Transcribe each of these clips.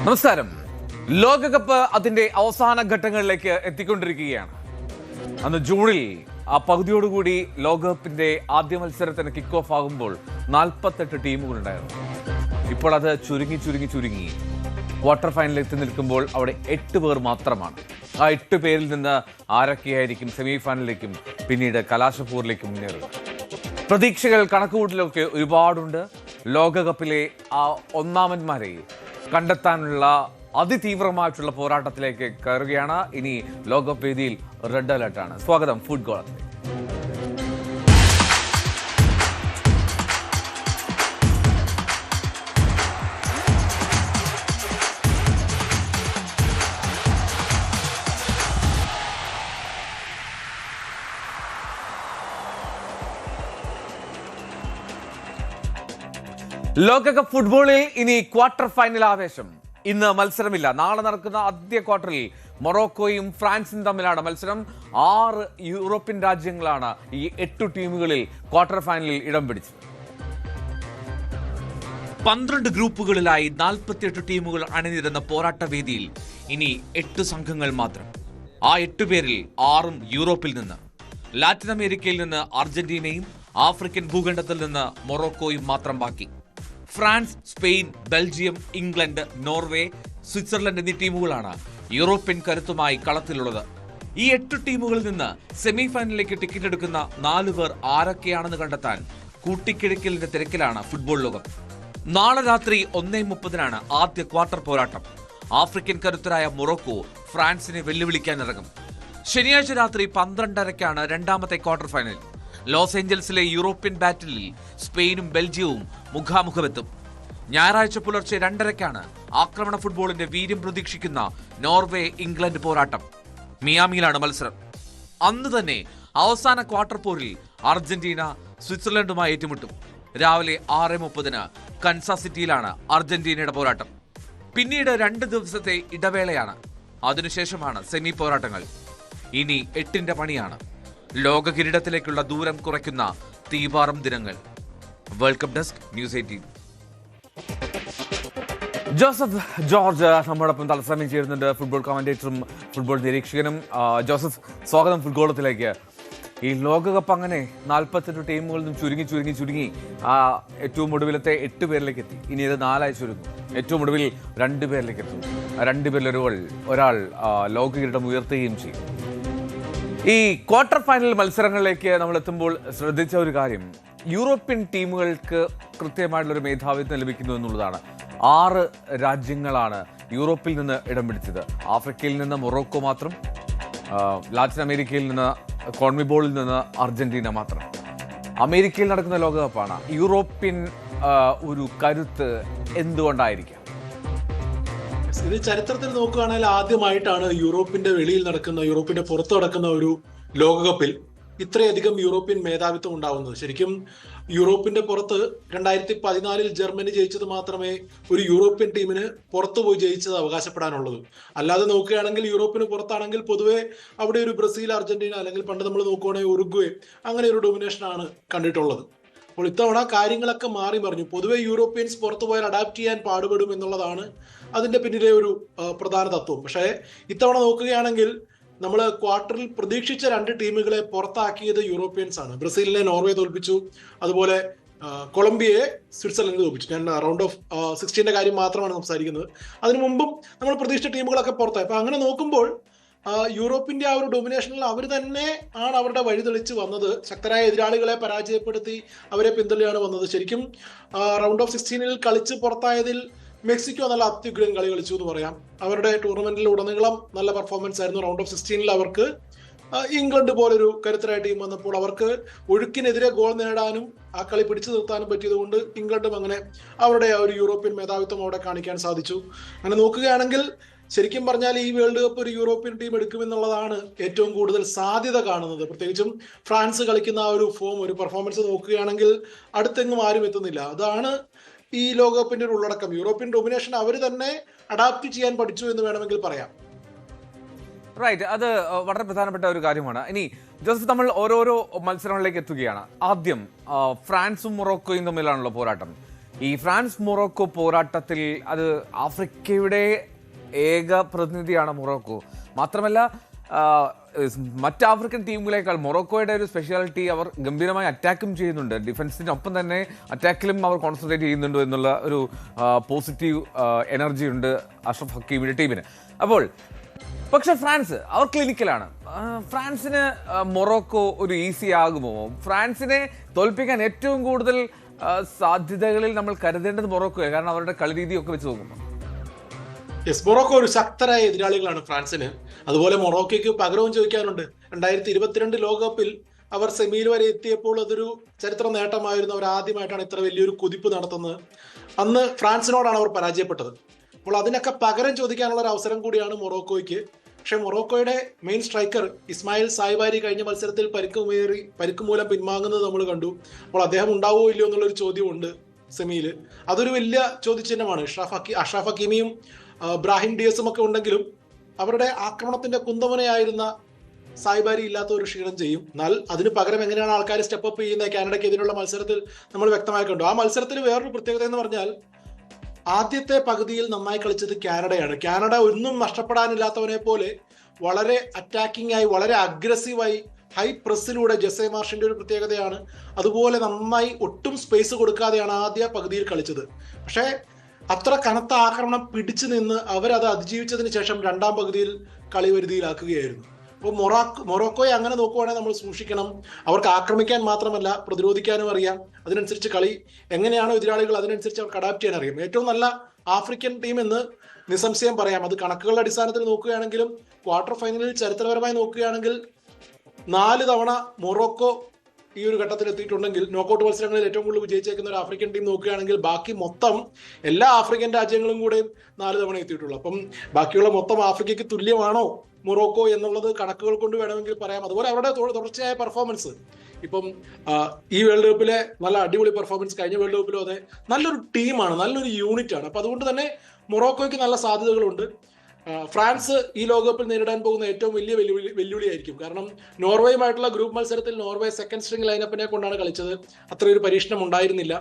നമസ്കാരം. ലോകകപ്പ് അതിന്റെ അവസാന ഘട്ടങ്ങളിലേക്ക് എത്തിക്കൊണ്ടിരിക്കുകയാണ്. അന്ന് ജൂണിൽ പകുതിയോടുകൂടി ലോകകപ്പിന്റെ ആദ്യ മത്സരത്തിന് കിക്ക് ഓഫ് ആകുമ്പോൾ 48 ടീമുകളുണ്ടായിരുന്നു. ഇപ്പോൾ അത് ചുരുങ്ങി ക്വാർട്ടർ ഫൈനലിൽ എത്തി നിൽക്കുമ്പോൾ അവിടെ 8 പേർ മാത്രമാണ്. ആ 8 പേരിൽ നിന്ന് ആരൊക്കെയായിരിക്കും സെമി ഫൈനലിലേക്കും പിന്നീട് കലാശപ്പൂരിലേക്കും മുന്നേറുക? പ്രതീക്ഷകൾ, കണക്കുകൂട്ടലൊക്കെ ഒരുപാടുണ്ട്. ലോകകപ്പിലെ ആ ഒന്നാമന്മാരെ കണ്ടെത്താനുള്ള അതിതീവ്രമായിട്ടുള്ള പോരാട്ടത്തിലേക്ക് കയറുകയാണ്. ഇനി ലോകകപ്പ് വേദിയിൽ റെഡ് അലർട്ടാണ്. സ്വാഗതം ഫുഡ് ഗോളത്തിൽ. ലോകകപ്പ് ഫുട്ബോളിൽ ഇനി ക്വാർട്ടർ ഫൈനൽ ആവേശം. ഇന്ന് മത്സരമില്ല. നാളെ നടക്കുന്ന ആദ്യ ക്വാർട്ടറിൽ മൊറോക്കോയും ഫ്രാൻസും തമ്മിലാണ് മത്സരം. 6 യൂറോപ്യൻ രാജ്യങ്ങളാണ് ഈ 8 ടീമുകളിൽ ക്വാർട്ടർ ഫൈനലിൽ ഇടം പിടിച്ചത്. 12 ഗ്രൂപ്പുകളിലായി 48 ടീമുകൾ അണിനിരുന്ന പോരാട്ട വേദിയിൽ ഇനി 8 സംഘങ്ങൾ മാത്രം. ആ 8 പേരിൽ 6ഉം യൂറോപ്പിൽ നിന്ന്. ലാറ്റിൻ അമേരിക്കയിൽ നിന്ന് അർജന്റീനയും ആഫ്രിക്കൻ ഭൂഖണ്ഡത്തിൽ നിന്ന് മൊറോക്കോയും മാത്രം ബാക്കി. France, Spain, Belgium, England, Norway, Switzerland എന്നീ ടീമുകളാണ് യൂറോപ്യൻ കരുത്തുമായി കളത്തിലുള്ളത്. ഈ 8 ടീമുകളിൽ നിന്ന് സെമി ഫൈനലിലേക്ക് ടിക്കറ്റ് എടുക്കുന്ന 4 പേർ ആരൊക്കെയാണെന്ന് കണ്ടെത്താൻ കൂട്ടിക്കിഴക്കലിന്റെ തിരക്കിലാണ് ഫുട്ബോൾ ലോകം. നാളെ രാത്രി 1:30 ആദ്യ ക്വാർട്ടർ പോരാട്ടം. ആഫ്രിക്കൻ കരുത്തരായ മൊറോക്കോ ഫ്രാൻസിനെ വെല്ലുവിളിക്കാനിറങ്ങും. ശനിയാഴ്ച രാത്രി 12:30 രണ്ടാമത്തെ ക്വാർട്ടർ ഫൈനൽ. ലോസ് ഏഞ്ചൽസിലെ യൂറോപ്യൻ ബാറ്റിലിൽ സ്പെയിനും ബെൽജിയവും മുഖാമുഖമെത്തും. ഞായറാഴ്ച പുലർച്ചെ 2:30 ആക്രമണ ഫുട്ബോളിന്റെ വീര്യം പ്രതീക്ഷിക്കുന്ന നോർവേ ഇംഗ്ലണ്ട് പോരാട്ടം. മിയാമിയിലാണ് മത്സരം. അന്ന് തന്നെ അവസാന ക്വാർട്ടർ പോരിൽ അർജന്റീന സ്വിറ്റ്സർലൻഡുമായി ഏറ്റുമുട്ടും. രാവിലെ 6:30 കൻസാസ് സിറ്റിയിലാണ് അർജന്റീനയുടെ പോരാട്ടം. പിന്നീട് 2 ദിവസത്തെ ഇടവേളയാണ്. അതിനുശേഷമാണ് സെമി പോരാട്ടങ്ങൾ. ഇനി 8ന്റെ പണിയാണ്. ലോക കിരീടത്തിലേക്കുള്ള ദൂരം കുറയ്ക്കുന്ന തീപാറും ദിനങ്ങൾ. World cup desk, news 18. Joseph George നമ്മോടൊപ്പം തത്സമയം ചേരുന്നുണ്ട്. ഫുട്ബോൾ കമന്റേറ്ററും ഫുട്ബോൾ നിരീക്ഷകനും. ജോസഫ്, സ്വാഗതം ഫുട്ബോളത്തിലേക്ക്. ഈ ലോകകപ്പ് അങ്ങനെ 48 ടീമുകളിൽ നിന്നും ചുരുങ്ങി ആ ഏറ്റവും ഒടുവിലത്തെ 8 പേരിലേക്ക് എത്തി. ഇനി ഇത് 4 ചുരുങ്ങും. ഏറ്റവും ഒടുവിൽ 2 പേരിലേക്ക് എത്തും. 2 പേരിൽ ഒരാൾ ലോക കിരീടം ഉയർത്തുകയും ചെയ്യും. ഈ ക്വാർട്ടർ ഫൈനൽ മത്സരങ്ങളിലേക്ക് നമ്മൾ എത്തുമ്പോൾ ശ്രദ്ധിച്ച ഒരു കാര്യം, യൂറോപ്യൻ ടീമുകൾക്ക് കൃത്യമായിട്ടുള്ളൊരു മേധാവിത്വം ലഭിക്കുന്നു എന്നുള്ളതാണ്. 6 രാജ്യങ്ങളാണ് യൂറോപ്പിൽ നിന്ന് ഇടം പിടിച്ചത്. ആഫ്രിക്കയിൽ നിന്ന് മൊറോക്കോ മാത്രം, ലാറ്റിൻ അമേരിക്കയിൽ നിന്ന് കോൺമിബോളിൽ നിന്ന് അർജന്റീന മാത്രം. അമേരിക്കയിൽ നടക്കുന്ന ലോകകപ്പാണ്. യൂറോപ്യൻ ഒരു കരുത്ത് എന്തുകൊണ്ടായിരിക്കാം? ഇത് ചരിത്രത്തിൽ നോക്കുകയാണെങ്കിൽ ആദ്യമായിട്ടാണ് യൂറോപ്പിന്റെ വെളിയിൽ നടക്കുന്ന, യൂറോപ്പിന്റെ പുറത്ത് നടക്കുന്ന ഒരു ലോകകപ്പിൽ ഇത്രയധികം യൂറോപ്യൻ മേധാവിത്വം ഉണ്ടാവുന്നത്. ശരിക്കും യൂറോപ്പിന്റെ പുറത്ത് 2014 ജർമ്മനി ജയിച്ചത് മാത്രമേ ഒരു യൂറോപ്യൻ ടീമിന് പുറത്തു പോയി ജയിച്ചത് അവകാശപ്പെടാനുള്ളത്. അല്ലാതെ നോക്കുകയാണെങ്കിൽ യൂറോപ്പിന് പുറത്താണെങ്കിൽ പൊതുവെ അവിടെ ഒരു ബ്രസീൽ, അർജന്റീന, അല്ലെങ്കിൽ പണ്ട് നമ്മൾ നോക്കുകയാണെങ്കിൽ ഉറുഗ്വേ, അങ്ങനെ ഒരു ഡൊമിനേഷനാണ് കണ്ടിട്ടുള്ളത്. അപ്പോൾ ഇത്തവണ കാര്യങ്ങളൊക്കെ മാറി മറിഞ്ഞു. പൊതുവെ യൂറോപ്യൻസ് പുറത്തു പോയാൽ അഡാപ്റ്റ് ചെയ്യാൻ പാടുപെടും എന്നുള്ളതാണ് അതിന്റെ പിന്നിലെ ഒരു പ്രധാന തത്വം. പക്ഷേ ഇത്തവണ നോക്കുകയാണെങ്കിൽ നമ്മൾ ക്വാർട്ടറിൽ പ്രതീക്ഷിച്ച 2 ടീമുകളെ പുറത്താക്കിയത് യൂറോപ്യൻസ് ആണ്. ബ്രസീലിനെ നോർവേ തോൽപ്പിച്ചു, അതുപോലെ കൊളംബിയയെ സ്വിറ്റ്സർലൻഡ് തോൽപ്പിച്ചു. ഞാൻ റൗണ്ട് ഓഫ് 16 കാര്യം മാത്രമാണ് സംസാരിക്കുന്നത്. അതിനു മുമ്പും നമ്മൾ പ്രതീക്ഷിച്ച ടീമുകളൊക്കെ പുറത്തായി. അപ്പൊ അങ്ങനെ നോക്കുമ്പോൾ യൂറോപ്പിന്റെ ആ ഒരു ഡൊമിനേഷനിൽ അവർ തന്നെ ആണ് അവരുടെ വഴി തെളിച്ച് വന്നത്. ശക്തരായ എതിരാളികളെ പരാജയപ്പെടുത്തി അവരെ പിന്തള്ളിയാണ് വന്നത്. ശരിക്കും റൗണ്ട് ഓഫ് 16 കളിച്ച് പുറത്തായതിൽ മെക്സിക്കോ നല്ല അത്യുഗ്രൻ കളി കളിച്ചു എന്ന് പറയാം. അവരുടെ ടൂർണമെന്റിൽ ഉടനീളം നല്ല പെർഫോമൻസ് ആയിരുന്നു. റൗണ്ട് ഓഫ് 16 അവർക്ക് ഇംഗ്ലണ്ട് പോലൊരു കരുത്തരായ ടീം വന്നപ്പോൾ അവർക്ക് ഒഴുക്കിനെതിരെ ഗോൾ നേടാനും ആ കളി പിടിച്ചു നിർത്താനും പറ്റിയതുകൊണ്ട് ഇംഗ്ലണ്ടും അങ്ങനെ അവരുടെ ആ ഒരു യൂറോപ്യൻ മേധാവിത്വം അവിടെ കാണിക്കാൻ സാധിച്ചു. അങ്ങനെ നോക്കുകയാണെങ്കിൽ ശരിക്കും പറഞ്ഞാൽ ഈ വേൾഡ് കപ്പ് ഒരു യൂറോപ്യൻ ടീം എടുക്കുമെന്നുള്ളതാണ് ഏറ്റവും കൂടുതൽ സാധ്യത കാണുന്നത്. പ്രത്യേകിച്ചും ഫ്രാൻസ് കളിക്കുന്ന ആ ഒരു ഒരു പെർഫോമൻസ് നോക്കുകയാണെങ്കിൽ അടുത്തെങ്ങും ആരും എത്തുന്നില്ല. അതാണ് ഈ ലോകകപ്പിന്റെ ഒരു ഉള്ളടക്കം. യൂറോപ്യൻ ഡൊമിനേഷൻ അവർ തന്നെ അഡാപ്റ്റ് ചെയ്യാൻ പഠിച്ചു എന്ന് വേണമെങ്കിൽ പറയാം. റൈറ്റ്, അത് വളരെ പ്രധാനപ്പെട്ട ഒരു കാര്യമാണ്. ഇനി ജോസഫ്, നമ്മൾ ഓരോരോ മത്സരങ്ങളിലേക്ക് എത്തുകയാണ്. ആദ്യം ഫ്രാൻസും മൊറോക്കോയും തമ്മിലാണല്ലോ പോരാട്ടം. ഈ ഫ്രാൻസ് മൊറോക്കോ പോരാട്ടത്തിൽ അത് ആഫ്രിക്കയുടെ ഏക പ്രതിനിധിയാണ് മൊറോക്കോ. മാത്രമല്ല മറ്റ് ആഫ്രിക്കൻ ടീമുകളേക്കാൾ മൊറോക്കോയുടെ ഒരു സ്പെഷ്യാലിറ്റി, അവർ ഗംഭീരമായി അറ്റാക്കും ചെയ്യുന്നുണ്ട്. ഡിഫൻസിനൊപ്പം തന്നെ അറ്റാക്കിലും അവർ കോൺസെൻട്രേറ്റ് ചെയ്യുന്നുണ്ട് എന്നുള്ള ഒരു പോസിറ്റീവ് എനർജി ഉണ്ട് അഷ്റഫ് ഹക്കീമിയുടെ ടീമിന്. അപ്പോൾ പക്ഷെ ഫ്രാൻസ് അവർ ക്ലിനിക്കലാണ്. ഫ്രാൻസിന് മൊറോക്കോ ഒരു ഈസി ആകുമോ? ഫ്രാൻസിനെ തോൽപ്പിക്കാൻ ഏറ്റവും കൂടുതൽ സാധ്യതകളിൽ നമ്മൾ കരുതേണ്ടത് മൊറോക്കോയാണ്, കാരണം അവരുടെ കളിരീതിയൊക്കെ വെച്ച് നോക്കുമ്പോൾ. മൊറോക്കോ ഒരു ശക്തരായ എതിരാളികളാണ് ഫ്രാൻസിന്. അതുപോലെ മൊറോക്കോയ്ക്ക് പകരവും ചോദിക്കാനുണ്ട്. 2022 ലോകകപ്പിൽ അവർ സെമിയിൽ വരെ എത്തിയപ്പോൾ അതൊരു ചരിത്ര നേട്ടമായിരുന്നു. അവർ ആദ്യമായിട്ടാണ് ഇത്ര വലിയൊരു കുതിപ്പ് നടത്തുന്നത്. അന്ന് ഫ്രാൻസിനോടാണ് അവർ പരാജയപ്പെട്ടത്. അപ്പോൾ അതിനൊക്കെ പകരം ചോദിക്കാനുള്ള ഒരു അവസരം കൂടിയാണ് മൊറോക്കോയ്ക്ക്. പക്ഷെ മൊറോക്കോയുടെ മെയിൻ സ്ട്രൈക്കർ ഇസ്മായിൽ സായ്ബാരി കഴിഞ്ഞ മത്സരത്തിൽ പരിക്ക് മൂലം പിൻവാങ്ങുന്നത് നമ്മൾ കണ്ടു. അപ്പോൾ അദ്ദേഹം ഉണ്ടാവുമോ ഇല്ലയോ എന്നുള്ളൊരു ചോദ്യമുണ്ട് സെമിയിൽ. അതൊരു വലിയ ചോദ്യചിഹ്നമാണ്. അഷ്റഫ് ഹക്കീമിയും ബ്രാഹിം ഡിയസും ഒക്കെ ഉണ്ടെങ്കിലും അവരുടെ ആക്രമണത്തിന്റെ കുന്തമുനയായിരുന്ന സായ്ബാരി ഇല്ലാത്ത ഒരു ക്ഷീണം ചെയ്യും. എന്നാൽ അതിന് പകരം എങ്ങനെയാണ് ആൾക്കാർ സ്റ്റെപ്പ് അപ്പ് ചെയ്യുന്നത് കാനഡയ്ക്കെതിരെയുള്ള മത്സരത്തിൽ നമ്മൾ വ്യക്തമായി കണ്ടു. ആ മത്സരത്തിൽ വേറൊരു പ്രത്യേകത എന്ന് പറഞ്ഞാൽ ആദ്യത്തെ പകുതിയിൽ നന്നായി കളിച്ചത് കാനഡയാണ്. കാനഡ ഒന്നും നഷ്ടപ്പെടാനില്ലാത്തവനെ പോലെ വളരെ അറ്റാക്കിംഗ് ആയി, വളരെ അഗ്രസീവായി ഹൈ പ്രസ്സിലൂടെ, ജെസെ മാർഷിന്റെ ഒരു പ്രത്യേകതയാണ്, അതുപോലെ നന്നായി ഒട്ടും സ്പേസ് കൊടുക്കാതെയാണ് ആദ്യ പകുതിയിൽ കളിച്ചത്. പക്ഷേ അത്ര കനത്ത ആക്രമണം പിടിച്ചു നിന്ന് അവരത് അതിജീവിച്ചതിന് ശേഷം രണ്ടാം പകുതിയിൽ കളി വരുതിയിലാക്കുകയായിരുന്നു. അപ്പോൾ മൊറോക്കോയെ അങ്ങനെ നോക്കുവാണെങ്കിൽ നമ്മൾ സൂക്ഷിക്കണം. അവർക്ക് ആക്രമിക്കാൻ മാത്രമല്ല പ്രതിരോധിക്കാനും അറിയാം. അതിനനുസരിച്ച് കളി എങ്ങനെയാണോ എതിരാളികൾ അതിനനുസരിച്ച് അവർക്ക് അഡാപ്റ്റ് ചെയ്യാൻ അറിയാം. ഏറ്റവും നല്ല ആഫ്രിക്കൻ ടീം എന്ന് നിസ്സംശയം പറയാം. അത് കണക്കുകളുടെ അടിസ്ഥാനത്തിൽ നോക്കുകയാണെങ്കിലും ക്വാർട്ടർ ഫൈനലിൽ ചരിത്രപരമായി നോക്കുകയാണെങ്കിൽ 4 തവണ മൊറോക്കോ ഈ ഒരു ഘട്ടത്തിൽ എത്തിയിട്ടുണ്ടെങ്കിൽ നോക്കൌട്ട് മത്സരങ്ങളിൽ ഏറ്റവും കൂടുതൽ വിജയിച്ചേക്കുന്ന ഒരു ആഫ്രിക്കൻ ടീം നോക്കുകയാണെങ്കിൽ ബാക്കി മൊത്തം എല്ലാ ആഫ്രിക്കൻ രാജ്യങ്ങളും കൂടെ 4 തവണ എത്തിയിട്ടുള്ളൂ. അപ്പം ബാക്കിയുള്ള മൊത്തം ആഫ്രിക്കയ്ക്ക് തുല്യമാണോ മൊറോക്കോ എന്നുള്ളത് കണക്കുകൾ കൊണ്ട് വേണമെങ്കിൽ പറയാം. അതുപോലെ അവരുടെ തുടർച്ചയായ പെർഫോമൻസ്, ഇപ്പം ഈ വേൾഡ് കപ്പിലെ നല്ല അടിപൊളി പെർഫോമൻസ്, കഴിഞ്ഞ വേൾഡ് കപ്പിലും അതെ, നല്ലൊരു ടീമാണ്, നല്ലൊരു യൂണിറ്റ് ആണ്. അപ്പൊ അതുകൊണ്ട് തന്നെ മൊറോക്കോയ്ക്ക് നല്ല സാധ്യതകളുണ്ട്. ഫ്രാൻസ് ഈ ലോകകപ്പിൽ നേരിടാൻ പോകുന്ന ഏറ്റവും വലിയ വെല്ലുവിളിയായിരിക്കും. കാരണം നോർവേയുമായിട്ടുള്ള ഗ്രൂപ്പ് മത്സരത്തിൽ നോർവേ സെക്കൻഡ് സ്ട്രിംഗ് ലൈനപ്പിനെ കൊണ്ടാണ് കളിച്ചത്. അത്രയൊരു പരീക്ഷണം ഉണ്ടായിരുന്നില്ല.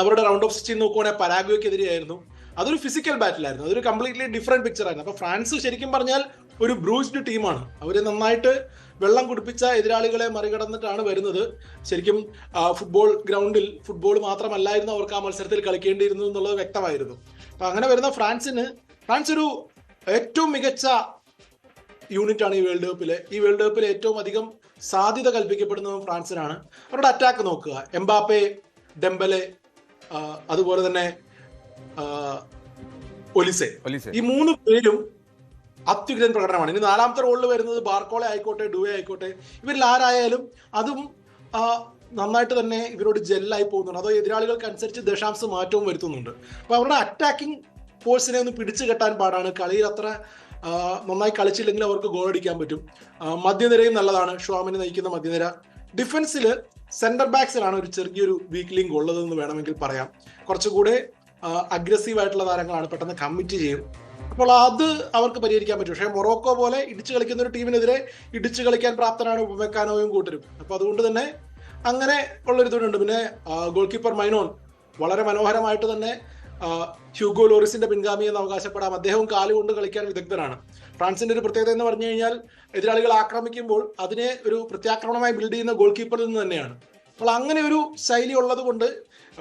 അവരുടെ റൗണ്ട് ഓഫ് 16 നോക്കുവാണെങ്കിൽ പരാഗ്വേക്കെതിരെയായിരുന്നു. അതൊരു ഫിസിക്കൽ ബാറ്റിലായിരുന്നു. അതൊരു കംപ്ലീറ്റ്ലി ഡിഫറെന്റ് പിക്ചർ ആയിരുന്നു. അപ്പൊ ഫ്രാൻസ് ശരിക്കും പറഞ്ഞാൽ ഒരു ബ്രൂസ്ഡ് ടീമാണ്. അവർ നന്നായിട്ട് വെള്ളം കുടിപ്പിച്ച എതിരാളികളെ മറികടന്നിട്ടാണ് വരുന്നത്. ശരിക്കും ഫുട്ബോൾ ഗ്രൗണ്ടിൽ ഫുട്ബോൾ മാത്രമല്ലായിരുന്നു അവർക്ക് ആ മത്സരത്തിൽ കളിക്കേണ്ടിയിരുന്നു എന്നുള്ളത് വ്യക്തമായിരുന്നു. അപ്പൊ അങ്ങനെ വരുന്ന ഫ്രാൻസ് ഒരു ഏറ്റവും മികച്ച യൂണിറ്റ് ആണ് ഈ വേൾഡ് കപ്പിലെ ഏറ്റവും അധികം സാധ്യത കൽപ്പിക്കപ്പെടുന്നതും ഫ്രാൻസിനാണ്. അവരുടെ അറ്റാക്ക് നോക്കുക, എംബാപ്പെ, ഡെംബലെ, അതുപോലെ തന്നെ ഒലിസെ, ഈ 3 പേരും അത്യുഗ്രൻ പ്രകടനമാണ്. ഇനി 4ാമത്തെ റോളിൽ വരുന്നത് ബാർക്കോളെ ആയിക്കോട്ടെ, ഡുവെ ആയിക്കോട്ടെ, ഇവരിൽ ആരായാലും അതും നന്നായിട്ട് തന്നെ ഇവരോട് ജെല്ലായി പോകുന്നുണ്ട്. അതോ എതിരാളികൾക്ക് അനുസരിച്ച് ദശാംശ മാറ്റവും വരുത്തുന്നുണ്ട്. അപ്പൊ അവരുടെ അറ്റാക്കിംഗ് ഫോഴ്സിനെ ഒന്ന് പിടിച്ചു കെട്ടാൻ പാടാണ്. കളിയിൽ അത്ര നന്നായി കളിച്ചില്ലെങ്കിൽ അവർക്ക് ഗോൾ അടിക്കാൻ പറ്റും. മധ്യനിരയും നല്ലതാണ്, ഷ്വാമിനെ നയിക്കുന്ന മധ്യനിര. ഡിഫൻസിൽ സെന്റർ ബാക്സിലാണ് ഒരു ചെറിയൊരു വീക്ക് ലിങ്ക് ഉള്ളതെന്ന് വേണമെങ്കിൽ പറയാം. കുറച്ചുകൂടെ അഗ്രസീവ് ആയിട്ടുള്ള താരങ്ങളാണ്, പെട്ടെന്ന് കമ്മിറ്റ് ചെയ്യും. അപ്പോൾ അത് അവർക്ക് പരിഹരിക്കാൻ പറ്റും. പക്ഷേ മൊറോക്കോ പോലെ ഇടിച്ചു കളിക്കുന്ന ഒരു ടീമിനെതിരെ ഇടിച്ചു കളിക്കാൻ പ്രാപ്തനാണ് ഉപമെക്കാനോയും കൂട്ടരും. അപ്പൊ അതുകൊണ്ട് തന്നെ അങ്ങനെ ഉള്ളൊരു ഇതുണ്ട്. പിന്നെ ഗോൾ കീപ്പർ മൈനോൺ വളരെ മനോഹരമായിട്ട് തന്നെ ഹ്യൂഗോ ലോറിസിന്റെ പിൻഗാമി എന്ന് അവകാശപ്പെടാം. അദ്ദേഹവും കാലുകൊണ്ട് കളിക്കാൻ വിദഗ്ധനാണ്. ഫ്രാൻസിന്റെ ഒരു പ്രത്യേകത എന്ന് പറഞ്ഞു കഴിഞ്ഞാൽ എതിരാളികൾ ആക്രമിക്കുമ്പോൾ അതിനെ ഒരു പ്രത്യാക്രമണമായി ബിൽഡ് ചെയ്യുന്ന ഗോൾ കീപ്പറിൽ നിന്ന് തന്നെയാണ്. അപ്പോൾ അങ്ങനെ ഒരു ശൈലി ഉള്ളത് കൊണ്ട്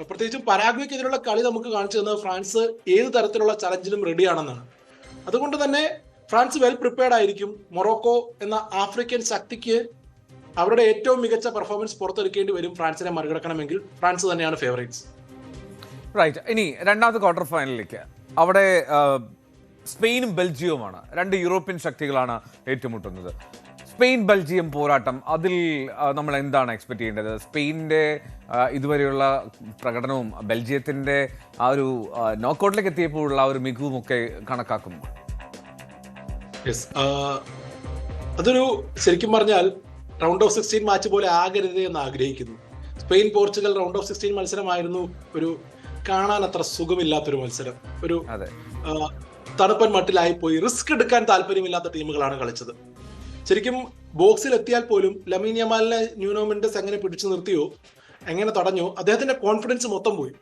പ്രത്യേകിച്ചും പരാഗ്വേക്കെതിരെയുള്ള കളി നമുക്ക് കാണിച്ചു തന്നത് ഫ്രാൻസ് ഏത് തരത്തിലുള്ള ചലഞ്ചിലും റെഡിയാണെന്നാണ്. അതുകൊണ്ട് തന്നെ ഫ്രാൻസ് വെൽ പ്രിപ്പയർഡ് ആയിരിക്കും. മൊറോക്കോ എന്ന ആഫ്രിക്കൻ ശക്തിക്ക് അവരുടെ ഏറ്റവും മികച്ച പെർഫോമൻസ് പുറത്തെടുക്കേണ്ടി വരും ഫ്രാൻസിനെ മറികടക്കണമെങ്കിൽ. ഫ്രാൻസ് തന്നെയാണ് ഫേവറേറ്റ്സ്. റൈറ്റ്. ഇനി രണ്ടാമത്തെ ക്വാർട്ടർ ഫൈനലിലേക്ക് അവിടെ സ്പെയിനും ബെൽജിയവുമാണ്, 2 യൂറോപ്യൻ ശക്തികളാണ് ഏറ്റുമുട്ടുന്നത്. സ്പെയിൻ ബെൽജിയം പോരാട്ടം, അതിൽ നമ്മൾ എന്താണ് എക്സ്പെക്ട് ചെയ്യേണ്ടത്? സ്പെയിനിൻ്റെ ഇതുവരെയുള്ള പ്രകടനവും ബെൽജിയത്തിൻ്റെ ആ ഒരു നോക്കൗട്ടിലേക്ക് എത്തിയപ്പോഴുള്ള ആ ഒരു മികവും ഒക്കെ കണക്കാക്കുന്നു. അതൊരു ശരിക്കും പറഞ്ഞാൽ റൗണ്ട് ഓഫ് 16 മാച്ച് പോലെ ആകരുത് എന്ന് ആഗ്രഹിക്കുന്നു. സ്പെയിൻ പോർച്ചുഗൽ റൗണ്ട് ഓഫ് 16 മത്സരമായിരുന്നു ഒരു കാണാൻ അത്ര സുഖമില്ലാത്തൊരു മത്സരം. ഒരു തണുപ്പൻ മട്ടിലായി പോയി. റിസ്ക് എടുക്കാൻ താല്പര്യമില്ലാത്ത ടീമുകളാണ് കളിച്ചത്. ശരിക്കും ബോക്സിൽ എത്തിയാൽ പോലും ലമീൻ യമാലിനെ ന്യൂനോ മെൻഡസ് എങ്ങനെ പിടിച്ചു നിർത്തിയോ, എങ്ങനെ തടഞ്ഞോ, അദ്ദേഹത്തിന്റെ കോൺഫിഡൻസ് മൊത്തം പോയി.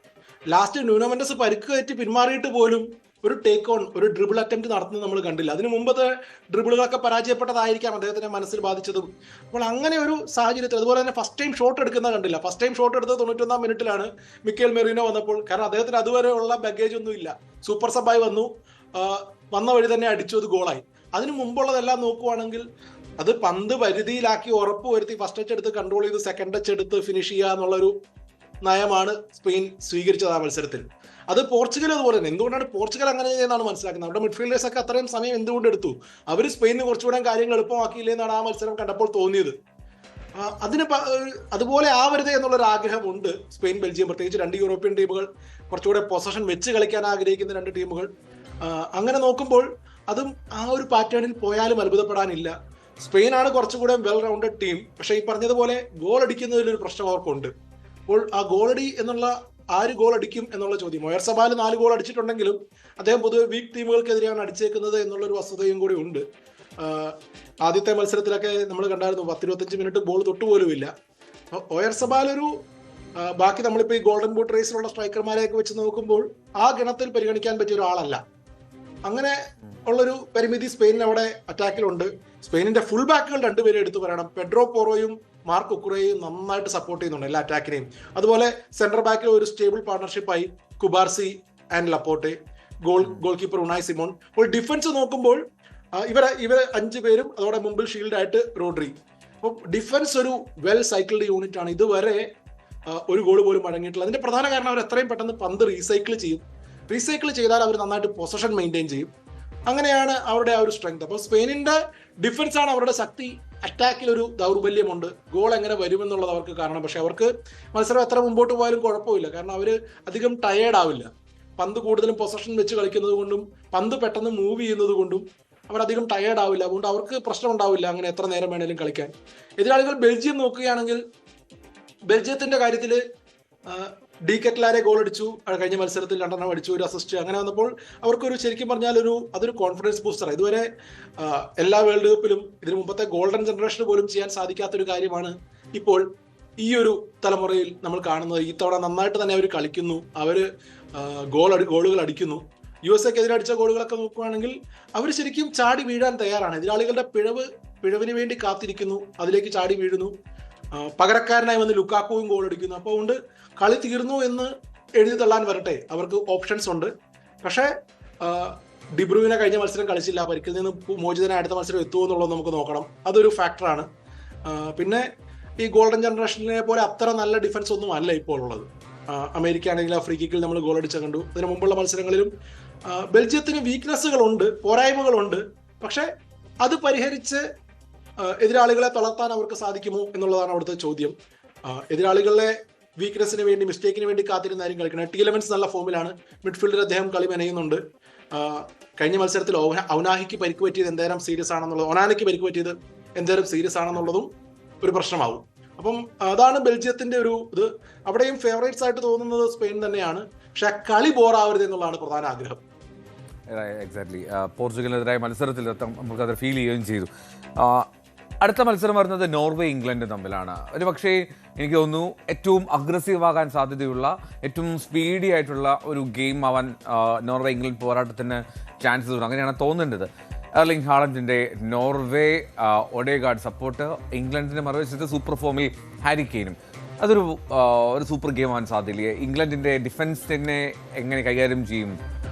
ലാസ്റ്റ് ന്യൂനോ മെൻഡസ് പരിക്ക് കയറ്റി പിന്മാറിയിട്ട് പോലും ഒരു ടേക്ക് ഓൺ, ഒരു ഡ്രിബിൾ അറ്റംപ്റ്റ് നടത്തുന്നത് നമ്മൾ കണ്ടില്ല. അതിന് മുമ്പത്തെ ഡ്രിബിളുകളൊക്കെ പരാജയപ്പെട്ടതായിരിക്കാം അദ്ദേഹത്തിന്റെ മനസ്സിൽ ബാധിച്ചതും. അപ്പോൾ അങ്ങനെ ഒരു സാഹചര്യത്തിൽ, അതുപോലെ തന്നെ ഫസ്റ്റ് ടൈം ഷോട്ട് എടുക്കുന്നത് കണ്ടില്ല. ഫസ്റ്റ് ടൈം ഷോട്ട് എടുത്തത് 91 മിനിറ്റിലാണ് മിക്കേൽ മെറീനോ വന്നപ്പോൾ. കാരണം അദ്ദേഹത്തിന് അതുവരെ ഉള്ള ബാഗേജ് ഒന്നും ഇല്ല. സൂപ്പർ സബായി വന്ന വഴി തന്നെ അടിച്ചു, അത് ഗോളായി. അതിന് മുമ്പുള്ളതെല്ലാം നോക്കുവാണെങ്കിൽ അത് പന്ത് പരിധിയിലാക്കി ഉറപ്പ് വരുത്തി ഫസ്റ്റ് ടച്ച് എടുത്ത് കൺട്രോൾ ചെയ്ത് സെക്കൻഡ് ടച്ച് എടുത്ത് ഫിനിഷ് ചെയ്യുക എന്നുള്ളൊരു നയമാണ് സ്പെയിൻ സ്വീകരിച്ചത് ആ മത്സരത്തിൽ. അത് പോർച്ചുഗൽ അതുപോലെ തന്നെ. എന്തുകൊണ്ടാണ് പോർച്ചുഗൽ അങ്ങനെ ചെയ്യുന്നതാണ് മനസ്സിലാക്കുന്നത്. അവിടെ മിഡ്ഫീൽഡേഴ്സ് ഒക്കെ അത്രയും സമയം എന്തുകൊണ്ട് എടുത്തു? അവർ സ്പെയിനിന് കുറച്ചുകൂടെ കാര്യങ്ങൾ എളുപ്പമാക്കിയില്ലേ എന്നാണ് ആ മത്സരം കണ്ടപ്പോൾ തോന്നിയത്. അതുപോലെ ആവരുത് എന്നുള്ളൊരു ആഗ്രഹമുണ്ട് സ്പെയിൻ ബെൽജിയം, പ്രത്യേകിച്ച് 2 യൂറോപ്യൻ ടീമുകൾ, കുറച്ചുകൂടെ പൊസഷൻ വെച്ച് കളിക്കാൻ ആഗ്രഹിക്കുന്ന 2 ടീമുകൾ. അങ്ങനെ നോക്കുമ്പോൾ അതും ആ ഒരു പാറ്റേണിൽ പോയാലും അത്ഭുതപ്പെടാനില്ല. സ്പെയിനാണ് കുറച്ചുകൂടെ വെൽ റൗണ്ടഡ് ടീം. പക്ഷേ ഈ പറഞ്ഞതുപോലെ ഗോൾ അടിക്കുന്നതിലൊരു പ്രശ്നം അവർക്കുണ്ട്. അപ്പോൾ ആ ഗോളടി എന്നുള്ള ആര് ഗോൾ അടിക്കും എന്നുള്ള ചോദ്യം. ഒയർസബാൽ 4 ഗോൾ അടിച്ചിട്ടുണ്ടെങ്കിലും അദ്ദേഹം പൊതുവെ വീക്ക് ടീമുകൾക്കെതിരെയാണ് അടിച്ചേക്കുന്നത് എന്നുള്ളൊരു വസ്തുതയും കൂടി ഉണ്ട്. ആദ്യത്തെ മത്സരത്തിലൊക്കെ നമ്മൾ കണ്ടായിരുന്നു 10-25 മിനിറ്റ് ബോൾ തൊട്ടുപോലുമില്ല. ഒയർസബാൽ ബാക്കി നമ്മളിപ്പോൾ ഈ ഗോൾഡൻ ബൂട്ട് റേസിലുള്ള സ്ട്രൈക്കർമാരെയൊക്കെ വെച്ച് നോക്കുമ്പോൾ ആ ഗണത്തിൽ പരിഗണിക്കാൻ പറ്റിയ ഒരാളല്ല. അങ്ങനെ ഉള്ളൊരു പരിമിതി സ്പെയിനിന് അവിടെ അറ്റാക്കിലുണ്ട്. സ്പെയിനിന്റെ ഫുൾ ബാക്കുകൾ 2 പേരെ എടുത്തു പറയണം. പെഡ്രോ പോറോയും മാർക്ക് ഒക്കുറയും നന്നായിട്ട് സപ്പോർട്ട് ചെയ്യുന്നുണ്ട് എല്ലാ അറ്റാക്കിനെയും. അതുപോലെ സെന്റർ ബാക്കിൽ ഒരു സ്റ്റേബിൾ പാർട്ണർഷിപ്പായി Cubarsi and Laporte, goal keeper Unai Simon. അപ്പോൾ ഡിഫൻസ് നോക്കുമ്പോൾ ഇവരെ 5 പേരും, അതോടെ മുമ്പിൽ ഷീൽഡ് ആയിട്ട് റോഡ്രി. അപ്പോൾ ഡിഫൻസ് ഒരു വെൽ സൈക്കിൾഡ് യൂണിറ്റ് ആണ്. ഇതുവരെ ഒരു ഗോൾ പോലും വഴങ്ങിയിട്ടില്ല. അതിന്റെ പ്രധാന കാരണം അവർ എത്രയും പെട്ടെന്ന് പന്ത് റീസൈക്കിൾ ചെയ്യും. റീസൈക്കിൾ ചെയ്താൽ അവർ നന്നായിട്ട് പൊസഷൻ മെയിൻറ്റെയിൻ ചെയ്യും. അങ്ങനെയാണ് അവരുടെ ആ ഒരു സ്ട്രെങ്ത്. അപ്പോൾ സ്പെയിനിന്റെ ഡിഫൻസ് ആണ് അവരുടെ ശക്തി. അറ്റാക്കിൽ ഒരു ദൗർബല്യമുണ്ട്. ഗോൾ എങ്ങനെ വരുമെന്നുള്ളത് അവർക്ക് കാരണം. പക്ഷെ അവർക്ക് മത്സരം എത്ര മുമ്പോട്ട് പോയാലും കുഴപ്പമില്ല. കാരണം അവർ അധികം ടയേർഡ് ആവില്ല. പന്ത് കൂടുതലും പൊസഷൻ വെച്ച് കളിക്കുന്നത് കൊണ്ടും പന്ത് പെട്ടെന്ന് മൂവ് ചെയ്യുന്നത് കൊണ്ടും അവരധികം ടയേർഡ് ആവില്ല. അതുകൊണ്ട് അവർക്ക് പ്രശ്നം ഉണ്ടാവില്ല അങ്ങനെ എത്ര നേരം വേണേലും കളിക്കാൻ. എതിരാളികൾ ബെൽജിയം നോക്കുകയാണെങ്കിൽ, ബെൽജിയത്തിന്റെ കാര്യത്തിൽ ഡി കെറ്റ്ലാരെ ഗോൾ അടിച്ചു. കഴിഞ്ഞ മത്സരത്തിൽ 2 അടിച്ചു, ഒരു അസിസ്റ്റ്. അങ്ങനെ വന്നപ്പോൾ അവർക്കൊരു ശരിക്കും പറഞ്ഞാൽ അതൊരു കോൺഫിഡൻസ് ബൂസ്റ്ററാണ്. ഇതുവരെ എല്ലാ വേൾഡ് കപ്പിലും ഇതിനു മുമ്പത്തെ ഗോൾഡൻ ജനറേഷന് പോലും ചെയ്യാൻ സാധിക്കാത്തൊരു കാര്യമാണ് ഇപ്പോൾ ഈ ഒരു തലമുറയിൽ നമ്മൾ കാണുന്നത്. ഈ തവണ നന്നായിട്ട് തന്നെ അവർ കളിക്കുന്നു, അവർ ഗോളുകൾ അടിക്കുന്നു. USA എതിരെ അടിച്ച ഗോളുകളൊക്കെ നോക്കുകയാണെങ്കിൽ അവർ ശരിക്കും ചാടി വീഴാൻ തയ്യാറാണ്. എതിരാളികളുടെ പിഴവിന് വേണ്ടി കാത്തിരിക്കുന്നു, അതിലേക്ക് ചാടി വീഴുന്നു. പകരക്കാരനായി വന്ന് ലുക്കാക്കുവും ഗോൾ അടിക്കുന്നു. അപ്പോൾ അതുകൊണ്ട് കളി തീർന്നു എന്ന് എഴുതി തള്ളാൻ വരട്ടെ, അവർക്ക് ഓപ്ഷൻസ് ഉണ്ട്. പക്ഷേ ഡിബ്രൂവിനെ കഴിഞ്ഞ മത്സരം കളിച്ചില്ല, പരിക്കിൽ നിന്ന് മോചിതനായി അടുത്ത മത്സരം എത്തുമോ എന്നുള്ളത് നമുക്ക് നോക്കണം. അതൊരു ഫാക്ടറാണ്. പിന്നെ ഈ ഗോൾഡൻ ജനറേഷനെ പോലെ അത്ര നല്ല ഡിഫൻസ് ഒന്നും അല്ല ഇപ്പോൾ ഉള്ളത്. അമേരിക്ക ആണെങ്കിൽ ആ ഫ്രീ കിക്കിൽ നമ്മൾ ഗോൾ അടിച്ച കണ്ടു. ഇതിന് മുമ്പുള്ള മത്സരങ്ങളിലും ബെൽജിയത്തിന് വീക്ക്നെസ്സുകളുണ്ട്, പോരായ്മകളുണ്ട്. പക്ഷെ അത് പരിഹരിച്ച് എതിരാളികളെ തളർത്താൻ അവർക്ക് സാധിക്കുമോ എന്നുള്ളതാണ് അവിടുത്തെ ചോദ്യം. എതിരാളികളെ വീക്ക്നെസ്സിന് വേണ്ടി, മിസ്റ്റേക്കിന് വേണ്ടി കാത്തിരുന്നായിരിക്കും കളിക്കണം. ടീലെമൻസ് നല്ല ഫോമിലാണ്. മിഡ്ഫീൽഡിൽ അദ്ദേഹം കളി മെനയുന്നുണ്ട്. കഴിഞ്ഞ മത്സരത്തിൽ ഔനാഹിക്ക് പരിക്ക് പറ്റിയത് എന്തേരം സീരിയസ് ആണെന്നുള്ളത്, ഒനാനയ്ക്ക് പരിക്ക് പറ്റിയത് എന്തേരം സീരിയസ് ആണെന്നുള്ളതും ഒരു പ്രശ്നമാവും. അപ്പം അതാണ് ബെൽജിയത്തിന്റെ ഇത്. അവിടെയും ഫേവറേറ്റ്സ് ആയിട്ട് തോന്നുന്നത് സ്പെയിൻ തന്നെയാണ്. പക്ഷെ ആ കളി ബോറാവരുത് എന്നുള്ളതാണ് പ്രധാന ആഗ്രഹം. എക്സാക്ട്ലി. പോർച്ചുഗലിനെതിരായ മത്സരത്തിൽ നമുക്കത് ഫീൽ ചെയ്യുകയും ചെയ്തു. അടുത്ത മത്സരം വരുന്നത് നോർവേ ഇംഗ്ലണ്ട് തമ്മിലാണ്. ഒരു പക്ഷേ എനിക്ക് തോന്നുന്നു ഏറ്റവും അഗ്രസീവ് ആകാൻ സാധ്യതയുള്ള, ഏറ്റവും സ്പീഡി ആയിട്ടുള്ള ഒരു ഗെയിം ആവാൻ നോർവേ ഇംഗ്ലണ്ട് പോരാട്ടത്തിന് ചാൻസസ് ഉണ്ട്. അങ്ങനെയാണ് തോന്നേണ്ടത്. എർലിംഗ് ഹാളൻഡിൻ്റെ നോർവേ ഒഡേഗാർഡ് സപ്പോർട്ട്, ഇംഗ്ലണ്ടിൻ്റെ മറുവശത്ത് സൂപ്പർ ഫോമിൽ ഹാരി കെയ്നും. അതൊരു സൂപ്പർ ഗെയിം ആവാൻ സാധ്യതയില്ലേ? ഇംഗ്ലണ്ടിൻ്റെ ഡിഫൻസ് തന്നെ എങ്ങനെ കൈകാര്യം ചെയ്യും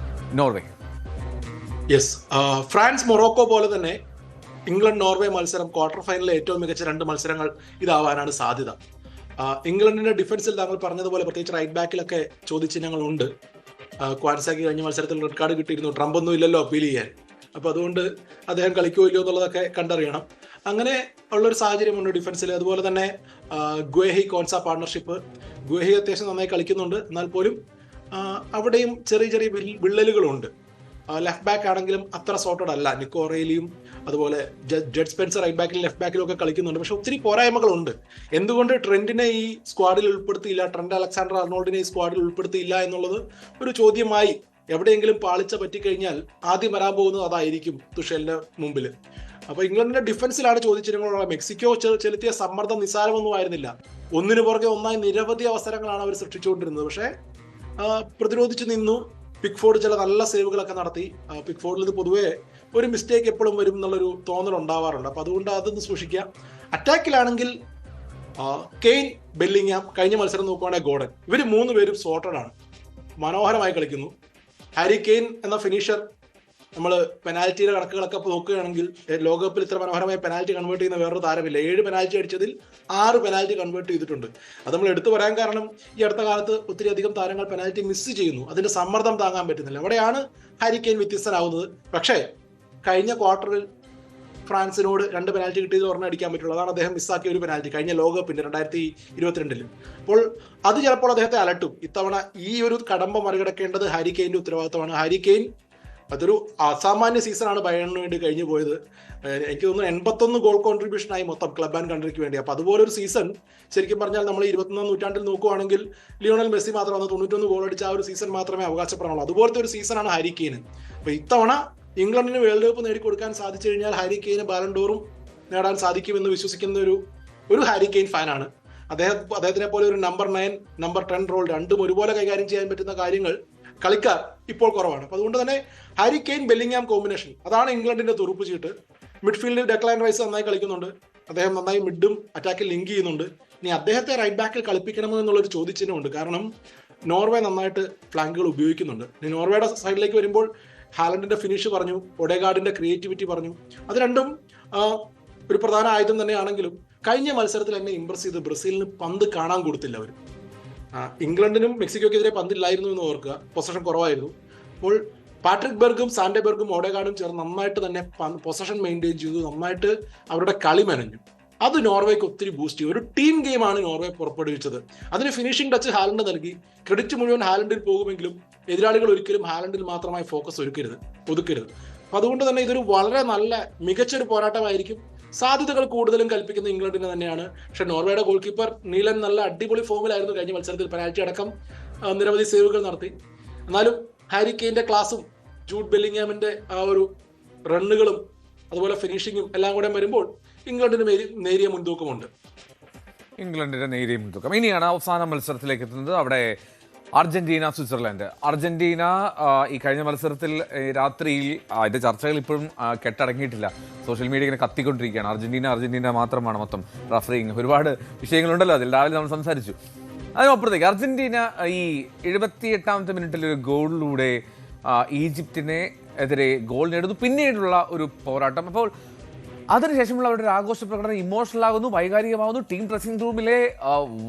നോർവേ? യെസ്, ഫ്രാൻസ് മൊറോക്കോ പോലെ തന്നെ ഇംഗ്ലണ്ട് നോർവേ മത്സരം ക്വാർട്ടർ ഫൈനലിലെ ഏറ്റവും മികച്ച 2 മത്സരങ്ങൾ ഇതാവാനാണ് സാധ്യത. ഇംഗ്ലണ്ടിന്റെ ഡിഫൻസിൽ താങ്കൾ പറഞ്ഞതുപോലെ പ്രത്യേകിച്ച് റൈറ്റ് ബാക്കിലൊക്കെ ചോദ്യചിഹ്നങ്ങളുണ്ട്. ക്വാൻസാക്കി കഴിഞ്ഞ മത്സരത്തിൽ റെഡ് കാർഡ് കിട്ടിയിരുന്നു. ട്രംപ് ഒന്നും ഇല്ലല്ലോ അപ്പീൽ ചെയ്യാൻ. അപ്പൊ അതുകൊണ്ട് അദ്ദേഹം കളിക്കോ ഇല്ലയോ എന്നുള്ളതൊക്കെ കണ്ടറിയണം. അങ്ങനെ ഉള്ളൊരു സാഹചര്യമുണ്ട് ഡിഫൻസിൽ. അതുപോലെ തന്നെ ഗ്വേഹി കോൺസ പാർട്ണർഷിപ്പ്, ഗ്വേഹി അത്യാവശ്യം നന്നായി കളിക്കുന്നുണ്ട്. എന്നാൽ പോലും അവിടെയും ചെറിയ വിള്ളലുകളുണ്ട്. ലെഫ്റ്റ് ബാക്ക് ആണെങ്കിലും അത്ര സോർട്ടഡ് അല്ല. നിക്കോ ഒറേലിയും അതുപോലെ ജഡ് സ്പെൻസർ റൈറ്റ് ബാക്കിലും ലെഫ്റ്റ് ബാക്കിലും ഒക്കെ കളിക്കുന്നുണ്ട്. പക്ഷെ ഒത്തിരി പോരായ്മകളുണ്ട്. എന്തുകൊണ്ട് ട്രെൻഡിനെ ഈ സ്ക്വാഡിൽ ഉൾപ്പെടുത്തിയില്ല, ട്രെൻഡ് അലക്സാണ്ടർ അർണോൾഡിനെ ഈ സ്ക്വാഡിൽ ഉൾപ്പെടുത്തിയില്ല എന്നുള്ളത് ഒരു ചോദ്യമായി. എവിടെയെങ്കിലും പാളിച്ച പറ്റിക്കഴിഞ്ഞാൽ ആദ്യം വരാൻ പോകുന്നത് അതായിരിക്കും തുഷേലിന്റെ മുമ്പിൽ. അപ്പൊ ഇംഗ്ലണ്ടിന്റെ ഡിഫൻസിലാണ് ചോദിച്ചിരുന്നത്. മെക്സിക്കോ ചെലുത്തിയ സമ്മർദ്ദം നിസ്സാരമൊന്നും ആയിരുന്നില്ല. ഒന്നിനു പുറകെ ഒന്നായി നിരവധി അവസരങ്ങളാണ് അവർ സൃഷ്ടിച്ചുകൊണ്ടിരുന്നത്. പക്ഷേ പ്രതിരോധിച്ച് നിന്നു. പിക്ഫോർഡ് ചില നല്ല സേവുകളൊക്കെ നടത്തി. പിക്ഫോർഡിൽ ഇത് പൊതുവേ ഒരു മിസ്റ്റേക്ക് എപ്പോഴും വരും എന്നുള്ളൊരു തോന്നൽ ഉണ്ടാവാറുണ്ട്. അപ്പൊ അതുകൊണ്ട് അതൊന്ന് സൂക്ഷിക്കുക. അറ്റാക്കിലാണെങ്കിൽ കെയ്ൻ, ബെല്ലിംഗ്ഹാം, കഴിഞ്ഞ മത്സരം നോക്കുവാണെങ്കിൽ ഗോർഡൻ, ഇവർ 3 പേരും സോർട്ടഡ് ആണ്, മനോഹരമായി കളിക്കുന്നു. ഹാരി കെയ്ൻ എന്ന ഫിനിഷർ, നമ്മൾ പെനാൽറ്റിയുടെ കണക്കുകളൊക്കെ നോക്കുകയാണെങ്കിൽ ലോകകപ്പിൽ ഇത്ര മനോഹരമായ പെനാൽറ്റി കൺവേർട്ട് ചെയ്യുന്ന വേറൊരു താരമില്ല. 7 പെനാൽറ്റി അടിച്ചതിൽ 6 പെനാൽറ്റി കൺവേർട്ട് ചെയ്തിട്ടുണ്ട്. അത് നമ്മൾ എടുത്തു പറയാൻ കാരണം ഈ അടുത്ത കാലത്ത് ഒത്തിരി അധികം താരങ്ങൾ പെനാൽറ്റി മിസ് ചെയ്യുന്നു. അതിന്റെ സമ്മർദ്ദം താങ്ങാൻ പറ്റുന്നില്ല. അവിടെയാണ് ഹാരി കെയ്ൻ വ്യത്യസ്തനാവുന്നത്. പക്ഷേ കഴിഞ്ഞ ക്വാർട്ടറിൽ ഫ്രാൻസിനോട് 2 പെനാൽറ്റി കിട്ടിയത് ഒരെണ്ണം അടിക്കാൻ പറ്റുള്ളൂ. അതാണ് അദ്ദേഹം മിസ്സാക്കിയ ഒരു പെനാൽറ്റി കഴിഞ്ഞ ലോകകപ്പിന്റെ 2022. അപ്പോൾ അത് ചിലപ്പോൾ അദ്ദേഹത്തെ അലട്ടും. ഇത്തവണ ഈ ഒരു കടമ്പ മറികടക്കേണ്ടത് ഹാരി കെയ്ന്റെ ഉത്തരവാദിത്തമാണ്. ഹാരി കെയ്ൻ അതൊരു അസാമാന്യ സീസണാണ് ബയേണിന് വേണ്ടി കഴിഞ്ഞു പോയത്. എനിക്ക് തോന്നുന്നു 81 ഗോൾ കോൺട്രിബ്യൂഷൻ ആയി മൊത്തം ക്ലബ് ആൻഡ് കൺട്രിക്ക് വേണ്ടി. അപ്പൊ അതുപോലെ ഒരു സീസൺ ശരിക്കും പറഞ്ഞാൽ നമ്മൾ 21ാം നൂറ്റാണ്ടിൽ നോക്കുവാണെങ്കിൽ ലിയോണൽ മെസ്സി മാത്രമാണ് 91 ഗോൾ അടിച്ച ആ ഒരു സീസൺ മാത്രമേ അവകാശപ്പെടാനുള്ളൂ. അതുപോലത്തെ ഒരു സീസണാണ് ഹാരി കെയ്ന്. അപ്പൊ ഇത്തവണ ഇംഗ്ലണ്ടിന് വേൾഡ് കപ്പ് നേടിക്കൊടുക്കാൻ സാധിച്ചു കഴിഞ്ഞാൽ ഹാരി കെയ്ന് ബാലൺ ഡോറും നേടാൻ സാധിക്കുമെന്ന് വിശ്വസിക്കുന്ന ഒരു ഹാരി കെയ്ൻ ഫാനാണ്. അദ്ദേഹത്തിനെ പോലെ ഒരു നമ്പർ 9, നമ്പർ 10 റോൾ രണ്ടും ഒരുപോലെ കൈകാര്യം ചെയ്യാൻ പറ്റുന്ന കാര്യങ്ങൾ കളിക്കാർ ഇപ്പോൾ കുറവാണ്. അപ്പൊ അതുകൊണ്ട് തന്നെ ഹാരി കെയ്ൻ ബെല്ലിംഗ്ഹാം കോമ്പിനേഷൻ അതാണ് ഇംഗ്ലണ്ടിന്റെ തുറുപ്പ് ചീട്ട്. മിഡ്ഫീൽഡിൽ ഡെക്ലാൻ റൈസ് നന്നായി കളിക്കുന്നുണ്ട്. അദ്ദേഹം നന്നായി മിഡും അറ്റാക്കിൽ ലിങ്ക് ചെയ്യുന്നുണ്ട്. ഇനി അദ്ദേഹത്തെ റൈറ്റ് ബാക്കിൽ കളിപ്പിക്കണമോ എന്നുള്ളൊരു ചോദ്യചിഹ്നമുണ്ട്. കാരണം നോർവേ നന്നായിട്ട് ഫ്ലാങ്കുകൾ ഉപയോഗിക്കുന്നുണ്ട്. ഇനി നോർവേയുടെ സൈഡിലേക്ക് വരുമ്പോൾ ഹാലൻഡിന്റെ ഫിനിഷ് പറഞ്ഞു, ഒഡേഗാർഡിന്റെ ക്രിയേറ്റിവിറ്റി പറഞ്ഞു. അത് രണ്ടും ഒരു പ്രധാന ആയുധം തന്നെയാണെങ്കിലും കഴിഞ്ഞ മത്സരത്തിൽ എന്നെ ഇംപ്രസ് ചെയ്ത് ബ്രസീലിന് പന്ത് കാണാൻ കൊടുത്തില്ല അവർ. ഇംഗ്ലണ്ടിനും മെക്സിക്കോക്കെതിരെ പന്തില്ലായിരുന്നു എന്ന് ഓർക്കുക, പൊസഷൻ കുറവായിരുന്നു. അപ്പോൾ പാട്രിക് ബെർഗും സാൻഡെബെർഗും ഓഡേഗാർഡും ചേർന്ന് നന്നായിട്ട് തന്നെ പൊസഷൻ മെയിൻറ്റെയിൻ ചെയ്തു, നന്നായിട്ട് അവരുടെ കളി മെനഞ്ഞു. അത് നോർവേക്ക് ഒത്തിരി ബൂസ്റ്റ് ചെയ്യും. ഒരു ടീം ഗെയിമാണ് നോർവേ പുറപ്പെടുവിച്ചത്. അതിന് ഫിനിഷിംഗ് ടച്ച് ഹാലൻഡ് നൽകി. ക്രെഡിറ്റ് മുഴുവൻ ഹാലൻഡിൽ പോകുമെങ്കിലും എതിരാളികൾ ഒരിക്കലും ഹാലൻഡിൽ മാത്രമായി ഫോക്കസ് ഒതുക്കരുത്. അപ്പൊ അതുകൊണ്ട് തന്നെ ഇതൊരു വളരെ നല്ല മികച്ചൊരു പോരാട്ടമായിരിക്കും. സാധ്യതകൾ കൂടുതലും കൽപ്പിക്കുന്ന ഇംഗ്ലണ്ടിന് തന്നെയാണ്. പക്ഷെ നോർവേയുടെ ഗോൾ കീപ്പർ നീലൻ നല്ല അടിപൊളി ഫോമിലായിരുന്നു കഴിഞ്ഞ മത്സരത്തിൽ. പെനാൽറ്റി അടക്കം നിരവധി സേവുകൾ നടത്തി. എന്നാലും ഹാരി കെയ്ന്റെ ക്ലാസും ജൂഡ് ബെല്ലിംഗ്ഹാമിന്റെ ആ ഒരു റണ്ണുകളും അതുപോലെ ഫിനിഷിങ്ങും എല്ലാം കൂടെ വരുമ്പോൾ ഇംഗ്ലണ്ടിന് നേരിയ മുൻതൂക്കമുണ്ട്. ഇംഗ്ലണ്ടിന്റെ നേരിയ മുൻതൂക്കം. ഇനിയാണ് അവസാന മത്സരത്തിലേക്ക് എത്തുന്നത്. അവിടെ അർജന്റീന, സ്വിറ്റ്സർലൻഡ്. അർജന്റീന ഈ കഴിഞ്ഞ മത്സരത്തിൽ രാത്രിയിൽ അതിന്റെ ചർച്ചകൾ ഇപ്പോഴും കെട്ടടങ്ങിയിട്ടില്ല. സോഷ്യൽ മീഡിയ ഇങ്ങനെ കത്തിക്കൊണ്ടിരിക്കുകയാണ്. അർജന്റീന മാത്രമാണ് മൊത്തം റഫറിങ്, ഒരുപാട് വിഷയങ്ങളുണ്ടല്ലോ അതിൽ. രാവിലെ നമ്മൾ സംസാരിച്ചു. അതിനപ്പുറത്തേക്ക് അർജന്റീന ഈ 78ാമത്തെ മിനിറ്റിൽ ഒരു ഗോളിലൂടെ ഈജിപ്തിനെ എതിരെ ഗോൾ നേടുന്നു. പിന്നീടുള്ള ഒരു പോരാട്ടം. അപ്പോൾ അതിനുശേഷമുള്ള അവരുടെ ഒരു ആഘോഷ പ്രകടനം ഇമോഷണൽ ആകുന്നു, വൈകാരികമാകുന്നു. ടീം ഡ്രസ്സിംഗ് റൂമിലെ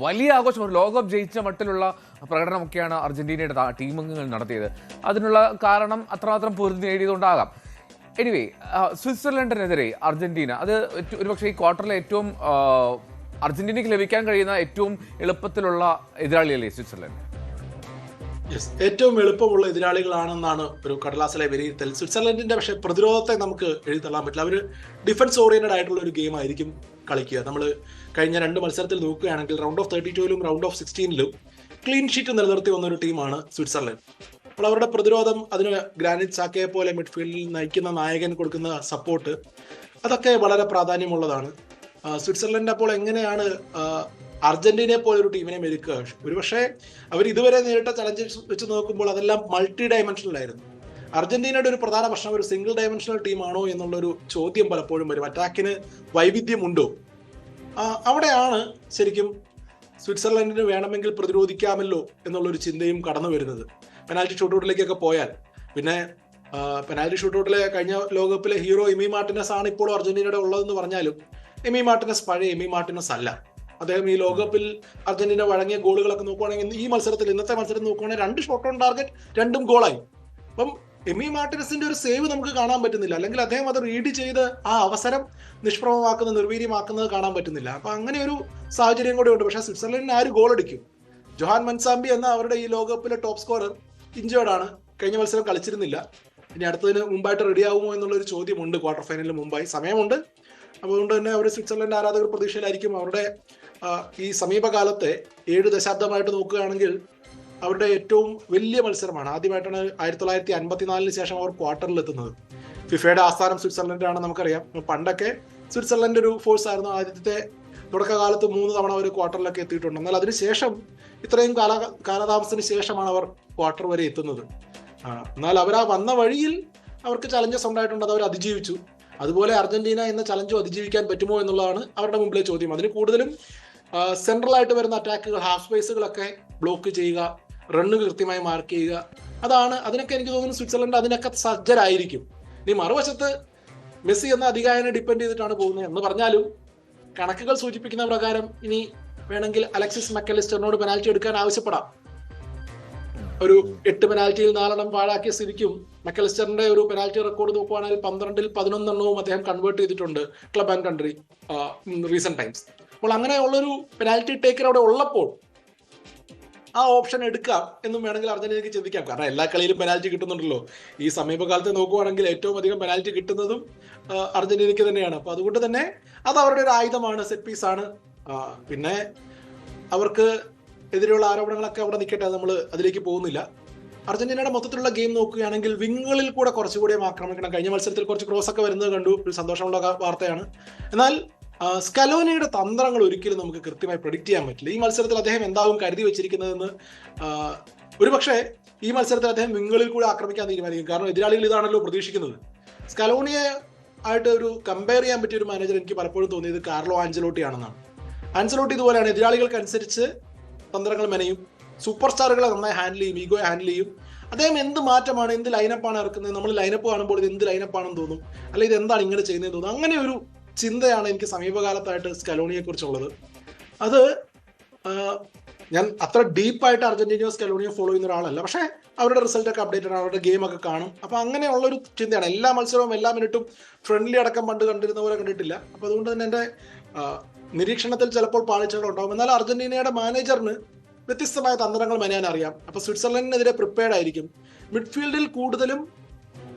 വലിയ ആഘോഷം, ഒരു ലോകകപ്പ് ജയിച്ച മട്ടിലുള്ള പ്രകടനമൊക്കെയാണ് അർജന്റീനയുടെ ടീമംഗങ്ങൾ നടത്തിയത്. അതിനുള്ള കാരണം അത്രമാത്രം പൊരുതി നേടിയതുകൊണ്ടാകാം. എനിവേ, സ്വിറ്റ്സർലൻഡിനെതിരെ അർജന്റീന, അത് ഒരുപക്ഷെ ഈ ക്വാർട്ടറിലെ ഏറ്റവും അർജന്റീനയ്ക്ക് ലഭിക്കാൻ കഴിയുന്ന ഏറ്റവും എളുപ്പത്തിലുള്ള എതിരാളിയല്ലേ സ്വിറ്റ്സർലൻഡ്? ഏറ്റവും എളുപ്പമുള്ള എതിരാളികളാണെന്നാണ് ഒരു കടലാസിലെ വിലയിരുത്തൽ. സ്വിറ്റ്സർലൻഡിന്റെ പക്ഷേ പ്രതിരോധത്തെ നമുക്ക് എഴുതള്ളാൻ പറ്റില്ല. അവർ ഡിഫൻസ് ഓറിയന്റഡ് ആയിട്ടുള്ള ഒരു ഗെയിം ആയിരിക്കും കളിക്കുക. നമ്മൾ കഴിഞ്ഞ 2 മത്സരത്തിൽ നോക്കുകയാണെങ്കിൽ റൗണ്ട് ഓഫ് 32ലും റൗണ്ട് ഓഫ് 16ലും ക്ലീൻ ഷീറ്റ് നിലനിർത്തി വന്ന ഒരു ടീമാണ് സ്വിറ്റ്സർലൻഡ്. അപ്പോൾ അവരുടെ പ്രതിരോധം, അതിന് ഗ്രാനിറ്റ് സാക്കയെ പോലെ മിഡ്ഫീൽഡിൽ നയിക്കുന്ന നായകൻ കൊടുക്കുന്ന സപ്പോർട്ട്, അതൊക്കെ വളരെ പ്രാധാന്യമുള്ളതാണ്. സ്വിറ്റ്സർലൻഡ് അപ്പോൾ എങ്ങനെയാണ് അർജന്റീനയെ പോലെ ഒരു ടീമിനെ മെരുക്കുക? ഒരുപക്ഷെ അവർ ഇതുവരെ നേരിട്ട ചലഞ്ചസ് വെച്ച് നോക്കുമ്പോൾ അതെല്ലാം മൾട്ടി ഡയമെൻഷനിലായിരുന്നു. അർജന്റീനയുടെ ഒരു പ്രധാന പ്രശ്നം ഒരു സിംഗിൾ ഡയമെൻഷണൽ ടീമാണോ എന്നുള്ളൊരു ചോദ്യം പലപ്പോഴും വരും. അറ്റാക്കിന് വൈവിധ്യമുണ്ടോ? അവിടെയാണ് ശരിക്കും സ്വിറ്റ്സർലൻഡിന് വേണമെങ്കിൽ പ്രതിരോധിക്കാമല്ലോ എന്നുള്ളൊരു ചിന്തയും കടന്നു വരുന്നത്. പെനാൽറ്റി ഷൂട്ടൗട്ടിലേക്കൊക്കെ പോയാൽ പിന്നെ പെനാൽറ്റി ഷൂട്ടൗട്ടിലെ കഴിഞ്ഞ ലോകകപ്പിലെ ഹീറോ എമി മാർട്ടിനസ് ആണ് ഇപ്പോഴും അർജന്റീനയുടെ ഉള്ളതെന്ന് പറഞ്ഞാലും എമി മാർട്ടിനസ് പഴയ എമി മാർട്ടിനസ് അല്ല. അദ്ദേഹം ഈ ലോകകപ്പിൽ അർജന്റീന വഴങ്ങിയ ഗോളുകളൊക്കെ നോക്കുവാണെങ്കിൽ ഇന്നത്തെ മത്സരത്തിൽ നോക്കുവാണെങ്കിൽ 2 ഷോട്ട് ഓൺ ടാർഗറ്റ് 2ഉം ഗോളായി. അപ്പം എമി മാർട്ടിനസിന്റെ ഒരു സേവ് നമുക്ക് കാണാൻ പറ്റുന്നില്ല, അല്ലെങ്കിൽ അദ്ദേഹം അത് റീഡ് ചെയ്ത് ആ അവസരം നിർവീര്യമാക്കുന്നത് കാണാൻ പറ്റുന്നില്ല. അപ്പൊ അങ്ങനെ ഒരു സാഹചര്യം കൂടെ ഉണ്ട്. പക്ഷെ സ്വിറ്റ്സർലൻഡിന് ആര് ഗോൾ അടിക്കും? ജൊഹാൻ മൻസാമ്പി എന്ന അവരുടെ ഈ ലോകകപ്പിലെ ടോപ്പ് സ്കോറർ ഇഞ്ചേർഡാണ്, കഴിഞ്ഞ മത്സരം കളിച്ചിരുന്നില്ല. ഇനി അടുത്തതിന് മുമ്പായിട്ട് റെഡി ആവുമോ എന്നുള്ളൊരു ചോദ്യമുണ്ട്. ക്വാർട്ടർ ഫൈനലിന് മുമ്പായി സമയമുണ്ട്. അതുകൊണ്ട് തന്നെ അവർ സ്വിറ്റ്സർലൻഡ് ആരാധകർ പ്രതീക്ഷയിലായിരിക്കും. അവരുടെ ഈ സമീപകാലത്തെ 7 ദശാബ്ദമായിട്ട് നോക്കുകയാണെങ്കിൽ അവരുടെ ഏറ്റവും വലിയ മത്സരമാണ്. ആദ്യമായിട്ടാണ് 1954 ശേഷം അവർ ക്വാർട്ടറിൽ എത്തുന്നത്. ഫിഫയുടെ ആസ്ഥാനം സ്വിറ്റ്സർലൻഡ് നമുക്കറിയാം. പണ്ടൊക്കെ സ്വിറ്റ്സർലൻഡ് ഒരു ഫോഴ്സ് ആയിരുന്നു. ആദ്യത്തെ തുടക്കകാലത്ത് 3 തവണ അവർ ക്വാർട്ടറിലൊക്കെ എത്തിയിട്ടുണ്ട്. എന്നാൽ അതിനുശേഷം ഇത്രയും കാലതാമസത്തിന് ശേഷമാണ് അവർ ക്വാർട്ടർ വരെ എത്തുന്നത്. എന്നാൽ അവർ ആ വന്ന വഴിയിൽ അവർക്ക് ചലഞ്ചസ് ഉണ്ടായിട്ടുണ്ട്, അത് അവർ അതിജീവിച്ചു. അതുപോലെ അർജന്റീന എന്ന ചലഞ്ചും അതിജീവിക്കാൻ പറ്റുമോ എന്നുള്ളതാണ് അവരുടെ മുമ്പിലെ ചോദ്യം. അതിന് കൂടുതലും സെൻട്രൽ ആയിട്ട് വരുന്ന അറ്റാക്കുകൾ, ഹാഫ് സ്പേസുകളൊക്കെ ബ്ലോക്ക് ചെയ്യുക, റണ്ണ് കൃത്യമായി മാർക്ക് ചെയ്യുക, അതിനൊക്കെ എനിക്ക് തോന്നുന്നു സ്വിറ്റ്സർലൻഡ് അതിനൊക്കെ സജ്ജരായിരിക്കും. ഇനി മറുവശത്ത് മെസ്സി എന്ന അധികായനെ ഡിപ്പെൻഡ് ചെയ്തിട്ടാണ് പോകുന്നത് എന്ന് പറഞ്ഞാലും കണക്കുകൾ സൂചിപ്പിക്കുന്ന പ്രകാരം ഇനി വേണമെങ്കിൽ അലക്സിസ് മക്കലിസ്റ്ററിനോട് പെനാൽറ്റി എടുക്കാൻ ആവശ്യപ്പെടാം. ഒരു 8 പെനാൽറ്റിയിൽ 4 പാഴാക്കിയ സ്ഥിതിക്കും മക്കലിസ്റ്ററിന്റെ ഒരു പെനാൽറ്റി റെക്കോർഡ് നോക്കുവാണെങ്കിൽ 12-ൽ 11 അദ്ദേഹം കൺവേർട്ട് ചെയ്തിട്ടുണ്ട് club and country recent times. അപ്പോൾ അങ്ങനെയുള്ളൊരു പെനാൽറ്റി ടേക്കർ അവിടെ ഉള്ളപ്പോൾ ആ ഓപ്ഷൻ എടുക്കാം എന്നും വേണമെങ്കിൽ അർജന്റീനയ്ക്ക് ചിന്തിക്കാം. കാരണം എല്ലാ കളിയിലും പെനാൽറ്റി കിട്ടുന്നുണ്ടല്ലോ. ഈ സമീപകാലത്ത് നോക്കുവാണെങ്കിൽ ഏറ്റവും അധികം പെനാൽറ്റി കിട്ടുന്നതും അർജന്റീനയ്ക്ക് തന്നെയാണ്. അപ്പൊ അതുകൊണ്ട് തന്നെ അത് അവരുടെ ഒരു ആയുധമാണ്, സെറ്റ് പീസാണ്. പിന്നെ അവർക്ക് എതിരെയുള്ള ആരോപണങ്ങളൊക്കെ അവിടെ നിൽക്കട്ടെ, നമ്മൾ അതിലേക്ക് പോകുന്നില്ല. അർജന്റീനയുടെ മൊത്തത്തിലുള്ള ഗെയിം നോക്കുകയാണെങ്കിൽ വിങ്ങുകളിൽ കൂടെ കുറച്ചുകൂടിയും ആക്രമിക്കണം. കഴിഞ്ഞ മത്സരത്തിൽ കുറച്ച് ക്രോസ് ഒക്കെ വരുന്നത് കണ്ടു, ഒരു സന്തോഷമുള്ള വാർത്തയാണ്. എന്നാൽ സ്കലോനിയുടെ തന്ത്രങ്ങൾ ഒരിക്കലും നമുക്ക് കൃത്യമായി പ്രെഡിക്റ്റ് ചെയ്യാൻ പറ്റില്ല. ഈ മത്സരത്തിൽ അദ്ദേഹം എന്താവും കരുതി വെച്ചിരിക്കുന്നതെന്ന് ഒരുപക്ഷെ ഈ മത്സരത്തിൽ അദ്ദേഹം വിങ്ങുകളിൽ കൂടെ ആക്രമിക്കാൻ തീരുമാനിക്കും. കാരണം എതിരാളികൾ ഇതാണല്ലോ പ്രതീക്ഷിക്കുന്നത്. സ്കലോണിയെ ആയിട്ട് ഒരു കമ്പയർ ചെയ്യാൻ പറ്റിയ ഒരു മാനേജർ എനിക്ക് പലപ്പോഴും തോന്നിയത് കാർലോ ആഞ്ചലോട്ടി ആണെന്നാണ്. ആഞ്ചലോട്ടി ഇതുപോലെയാണ്, എതിരാളികൾക്കനുസരിച്ച് തന്ത്രങ്ങൾ മെനയും, സൂപ്പർ സ്റ്റാറുകളെ നന്നായി ഹാൻഡിൽ ചെയ്യും, ഈഗോയെ ഹാൻഡിൽ ചെയ്യും. അദ്ദേഹം എന്ത് മാറ്റമാണ്, എന്ത് ലൈനപ്പാണ് ഇറക്കുന്നത്, നമ്മൾ ലൈനപ്പ് കാണുമ്പോൾ ഇത് എന്ത് ലൈനപ്പാണെന്ന് തോന്നും, അല്ലെങ്കിൽ ഇത് എന്താണ് ഇങ്ങനെ ചെയ്യുന്നതെന്ന് തോന്നും. അങ്ങനെ ഒരു ചിന്തയാണ് എനിക്ക് സമീപകാലത്തായിട്ട് സ്കലോണിയെ കുറിച്ചുള്ളത്. അത് ഞാൻ അത്ര ഡീപ്പായിട്ട് അർജന്റീനയോ സ്കലോണിയോ ഫോളോ ചെയ്യുന്ന ഒരാളല്ല, പക്ഷേ അവരുടെ റിസൾട്ട് ഒക്കെ അപ്ഡേറ്റഡ് ആണ്, അവരുടെ ഗെയിം ഒക്കെ കാണും. അപ്പൊ അങ്ങനെയുള്ളൊരു ചിന്തയാണ്. എല്ലാ മത്സരവും എല്ലാ മിനിറ്റും ഫ്രണ്ട്ലി അടക്കം പണ്ട് കണ്ടിരുന്ന പോലെ കണ്ടിട്ടില്ല. അപ്പൊ അതുകൊണ്ട് തന്നെ എൻ്റെ നിരീക്ഷണത്തിൽ ചിലപ്പോൾ പാളിച്ചകൾ ഉണ്ടാകും. എന്നാൽ അർജന്റീനയുടെ മാനേജറിന് വ്യത്യസ്തമായ തന്ത്രങ്ങൾ മെനയാൻ അറിയാം. അപ്പൊ സ്വിറ്റ്സർലൻഡിനെതിരെ പ്രിപ്പയർഡ് ആയിരിക്കും. മിഡ്ഫീൽഡിൽ കൂടുതലും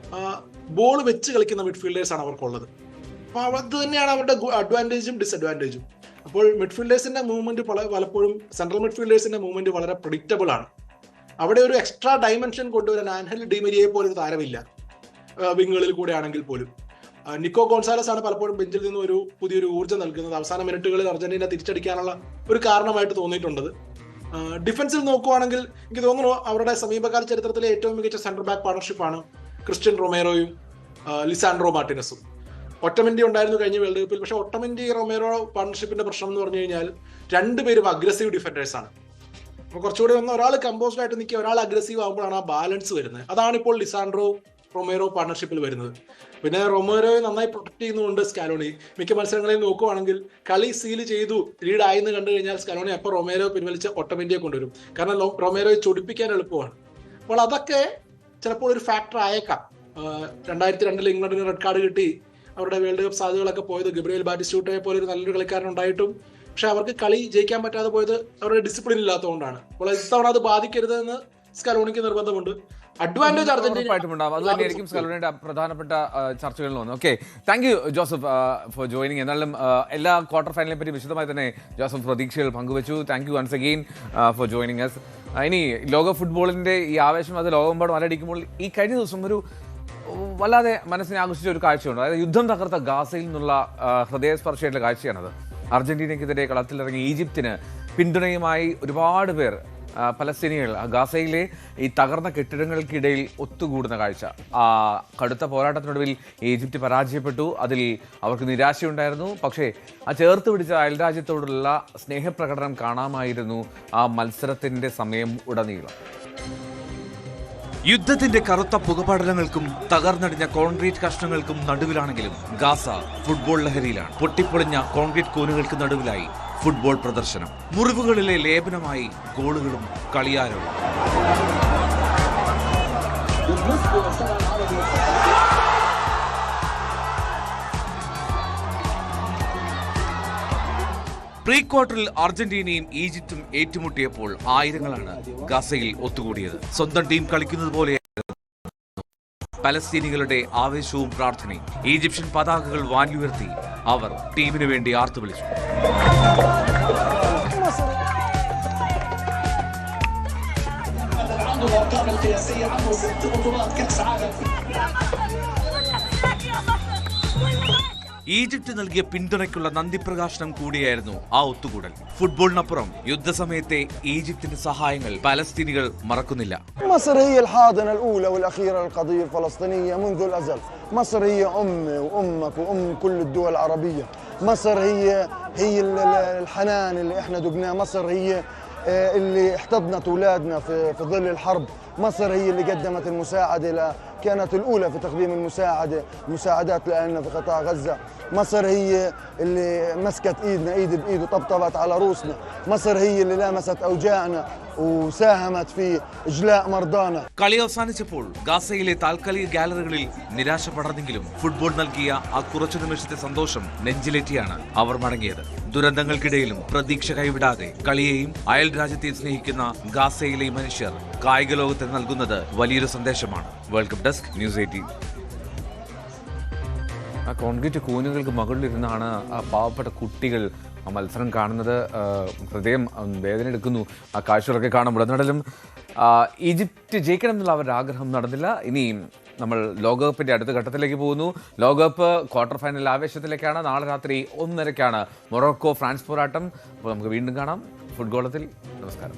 ബോൾ വെച്ച് കളിക്കുന്ന മിഡ്ഫീൽഡേഴ്സ് ആണ് അവർക്കുള്ളത്. അപ്പൊ അത് തന്നെയാണ് അവരുടെ അഡ്വാൻറ്റേജും ഡിസഡ്വാൻറ്റേജും. അപ്പോൾ മിഡ്ഫീൽഡേഴ്സിന്റെ മൂവ്മെന്റ് പലപ്പോഴും സെൻട്രൽ മിഡ്ഫീൽഡേഴ്സിന്റെ മൂവ്മെന്റ് വളരെ പ്രിഡിക്റ്റബിൾ ആണ്. അവിടെ ഒരു എക്സ്ട്രാ ഡൈമെൻഷൻ കൊണ്ടുവരാൻ ആൻഹൽ ഡിമരിയെ പോലെ ഒരു താരമില്ല, വിങ്ങുകളിൽ കൂടെ ആണെങ്കിൽ പോലും. നിക്കോ ഗോൺസാലസ് ആണ് പലപ്പോഴും ബെഞ്ചിൽ നിന്ന് ഒരു പുതിയൊരു ഊർജ്ജം നൽകുന്നത്. അവസാന മിനിറ്റുകളിൽ അർജന്റീന തിരിച്ചടിക്കാനുള്ള ഒരു കാരണമായിട്ട് തോന്നിയിട്ടുള്ളത്. ഡിഫൻസിൽ നോക്കുവാണെങ്കിൽ എനിക്ക് തോന്നുന്നു അവരുടെ സമീപകാല ചരിത്രത്തിലെ ഏറ്റവും മികച്ച സെന്റർ ബാക്ക് പാർട്ണർഷിപ്പാണ് ക്രിസ്ത്യൻ റൊമേറോയും ലിസാൻഡ്രോ മാർട്ടിനസും. ഒട്ടമെന്റി ഉണ്ടായിരുന്നു കഴിഞ്ഞ വേൾഡ് കപ്പിൽ, പക്ഷെ ഒട്ടമെന്റി റൊമേറോ പാർട്ണർഷിപ്പിന്റെ പ്രശ്നം എന്ന് പറഞ്ഞു കഴിഞ്ഞാൽ രണ്ടുപേരും അഗ്രസീവ് ഡിഫൻഡേഴ്സ് ആണ്. അപ്പോൾ കുറച്ചുകൂടി ഒരാൾ കമ്പോസ്ഡ് ആയിട്ട് നിൽക്കുക, ഒരാൾ അഗ്രസീവ് ആകുമ്പോഴാണ് ആ ബാലൻസ് വരുന്നത്. അതാണ് ഇപ്പോൾ ലിസാൻഡ്രോ റൊമേറോ പാർട്ണർഷിപ്പിൽ വരുന്നത്. പിന്നെ റൊമേറോയെ നന്നായി പ്രൊട്ടക്ട് ചെയ്യുന്നുണ്ട് സ്കാലോണി. മിക്ക മത്സരങ്ങളിൽ നോക്കുവാണെങ്കിൽ കളി സീൽ ചെയ്തു ലീഡായി എന്ന് കണ്ടു കഴിഞ്ഞാൽ സ്കാലോണി അപ്പോൾ റൊമേറോ പിൻവലിച്ച് ഒട്ടമെന്റിയെ കൊണ്ടുവരും. കാരണം റൊമേറോയെ ചൊടിപ്പിക്കാൻ എളുപ്പമാണ്. അപ്പോൾ അതൊക്കെ ചിലപ്പോൾ ഒരു ഫാക്ടർ ആയേക്കാം. 2002 ഇംഗ്ലണ്ടിന് റെഡ് കാർഡ് കിട്ടി അവരുടെ വേൾഡ് കപ്പ് സാധ്യതകളൊക്കെ പോയത് ഗബ്രിയേൽ ബാറ്റിസ്റ്റൂട്ടയെ പോലെ ഒരു നല്ലൊരു കളിക്കാരൻ ഉണ്ടായിട്ടും പക്ഷെ അവർക്ക് കളി ജയിക്കാൻ പറ്റാതെ പോയത് അവരുടെ ഡിസിപ്ലിൻ ഇല്ലാത്തതുകൊണ്ടാണ്. അപ്പോൾ ഇത്തവണ അത് ബാധിക്കരുതെന്ന് സ്കലോണിക്ക് നിർബന്ധമുണ്ട്. അഡ്വാൻറ്റേജ് ഉറപ്പായിട്ടുണ്ടാവും. അത് തന്നെയായിരിക്കും സ്കലോണിയുടെ പ്രധാനപ്പെട്ട ചർച്ചകളിൽ വന്നു. Okay, thank you Joseph for joining. എന്നാലും എല്ലാ ക്വാർട്ടർ ഫൈനലിനെ പറ്റി വിശദമായി തന്നെ ജോസഫ് പ്രതീക്ഷകൾ പങ്കുവച്ചു. Thank you once again for joining us. ഇനി ലോക ഫുട്ബോളിന്റെ ഈ ആവേശം അത് ലോകമെമ്പാടും അലടിക്കുമ്പോൾ ഈ കഴിഞ്ഞ ദിവസം ഒരു വല്ലാതെ മനസ്സിനെ ആകർഷിച്ച ഒരു കാഴ്ചയുണ്ട്. അതായത് യുദ്ധം തകർത്ത ഗാസയിൽ നിന്നുള്ള ഹൃദയസ്പർശിയായിട്ടുള്ള കാഴ്ചയാണത്. അർജന്റീനയ്ക്കെതിരെ കളത്തിലിറങ്ങിയ ഈജിപ്തിന് പിന്തുണയുമായി ഒരുപാട് പേർ പലസ്തീനികൾ ഗാസയിലെ ഈ തകർന്ന കെട്ടിടങ്ങൾക്കിടയിൽ ഒത്തുകൂടുന്ന കാഴ്ച. കടുത്ത പോരാട്ടത്തിനൊടുവിൽ ഈജിപ്ത് പരാജയപ്പെട്ടു. അതിൽ അവർക്ക് നിരാശയുണ്ടായിരുന്നു. പക്ഷേ ആ ചേർത്ത് പിടിച്ച അയൽരാജ്യത്തോടുള്ള സ്നേഹപ്രകടനം കാണാമായിരുന്നു ആ മത്സരത്തിന്റെ സമയം ഉടനീളം. യുദ്ധത്തിന്റെ കറുത്ത പുകപടലങ്ങൾക്കും തകർന്നടിഞ്ഞ കോൺക്രീറ്റ് കഷ്ണങ്ങൾക്കും നടുവിലാണെങ്കിലും ഗാസ ഫുട്ബോൾ ലഹരിയിലാണ്. പൊട്ടിപ്പൊളിഞ്ഞ കോൺക്രീറ്റ് കൂനുകൾക്ക് നടുവിലായി ഫുട്ബോൾ പ്രദർശനം. മുറിവുകളിലെ ലേപനമായി ഗോളുകളും കളിയാരവും. പ്രീ ക്വാർട്ടറിൽ അർജന്റീനയും ഈജിപ്തും ഏറ്റുമുട്ടിയപ്പോൾ ആയിരങ്ങളാണ് ഗാസയിൽ ഒത്തുകൂടിയത്. സ്വന്തം ടീം കളിക്കുന്നത് പോലെ പലസ്തീനികളുടെ ആവേശവും പ്രാർത്ഥനയും. ഈജിപ്ഷ്യൻ പതാകകൾ വാനിലുയർത്തി അവർ ടീമിനു വേണ്ടി ആർത്തുവിളിച്ചു. ഈജിപ്ത് നൽകിയ പിന്തുണയ്ക്കുള്ള നന്ദി പ്രകാശനം കൂടിയായിരുന്നു ആ ഒത്തുകൂടൽ. ഫുട്ബോളിനപ്പുറം യുദ്ധസമയത്തെ ഈജിപ്തിന്റെ സഹായങ്ങൾ പലസ്തീനികൾ മറക്കുന്നില്ല. مصر هي الحاضنة الأولى والأخيرة للقضية الفلسطينية منذ الأزل. مصر هي أمي وأمك وأم كل الدول العربية. مصر هي الحنان اللي احنا دقناه. مصر هي اللي احتضنت أولادنا في ظل الحرب. مصر هي اللي قدمت المساعدة كانت الأولى في تقديم المساعدات لنا في قطاع غزة. مصر هي اللي مسكت إيدنا إيد بإيد وطبطبت على روسنا. مصر هي اللي لامست أوجاعنا وساهمت في إجلاء مرضانا. കളി അവസാനിച്ചപ്പോൾ ഗാസയിലെ താൽക്കാലിക ഗാലറികളിൽ നിരാശ പടർന്നെങ്കിലും ഫുട്ബോൾ നൽകിയ ആ കുറച്ചു നിമിഷത്തെ സന്തോഷം നെഞ്ചിലേറ്റിയാണ് അവർ മടങ്ങിയത്. ദുരന്തങ്ങൾക്കിടയിലും പ്രതീക്ഷ കൈവിടാതെ കളിയെയും അയൽ രാജ്യത്തെയും സ്നേഹിക്കുന്ന ഗാസയിലെ മനുഷ്യർ കായിക ലോകത്തിന് നൽകുന്നത് വലിയൊരു സന്ദേശമാണ്. World cup desk, news 18. ആ കോൺക്രീറ്റ് കൂനുകൾക്ക് മുകളിലിരുന്നാണ് ആ പാവപ്പെട്ട കുട്ടികൾ ആ മത്സരം കാണുന്നത്. ഹൃദയം വേദന എടുക്കുന്നു ആ കാഴ്ചകളൊക്കെ കാണുമ്പോൾ. എന്നാലും ഈജിപ്റ്റ് ജയിക്കണം എന്നുള്ള അവരുടെ ആഗ്രഹം നടന്നില്ല. ഇനി നമ്മൾ ലോകകപ്പിൻ്റെ അടുത്ത ഘട്ടത്തിലേക്ക് പോകുന്നു. ലോകകപ്പ് ക്വാർട്ടർ ഫൈനൽ ആവേശത്തിലേക്കാണ്. നാളെ രാത്രി 1:30 മൊറോക്കോ ഫ്രാൻസ് പോരാട്ടം. അപ്പോൾ നമുക്ക് വീണ്ടും കാണാം ഫുട്ബോളത്തിൽ. നമസ്കാരം.